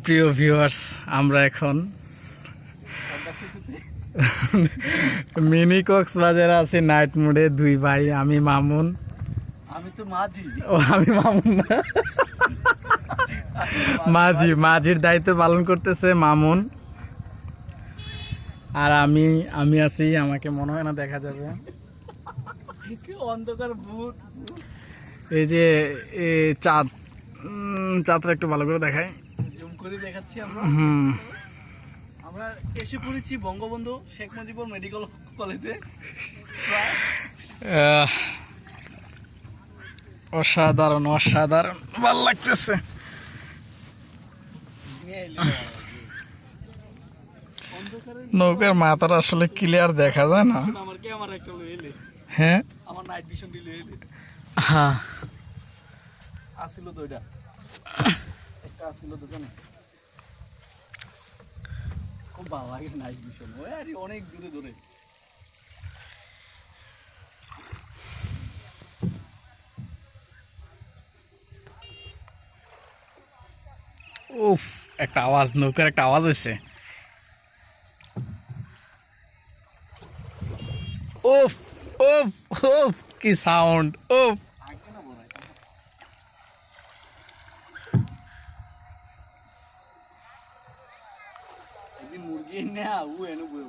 প্রিয় ভিউয়ার্স, আমরা এখন মিনি কক্সবাজারে আছি নাইট মোডে। দুই ভাই, আমি মামুন। আমি তো মাঝি। ও আমি মামুন না, মাঝির দায়িত্ব পালন করতেছে মামুন। আর আমি আছি, আমাকে মনে হয় না দেখা যাবে। অন্ধকার ভূত। এই যে চাঁদটা একটু ভালো করে দেখাই, জুম করে দেখাচ্ছি আমরা। আমরা এসে পড়েছি বঙ্গবন্ধু শেখ মুজিবুর মেডিকেল কলেজে। অসাধারণ অসাধারণ ভালো লাগতেছে। নৌকার মাথাটা আসলে ক্লিয়ার দেখা যায় না। হ্যাঁ, আমার নাইট ভিশন দিলে হ্যাঁ আসিল তো, এটা একটা আসিল দোকানে। খুব ভালো লাগে নাইট ভিশন। ওই আর অনেক দূরে দূরে। উফ, একটা আওয়াজ, নৌকার একটা আওয়াজ আছে। উফ উফ উফ, কি সাউন্ড! উফ, একদিন মুরগি না ও এনে বই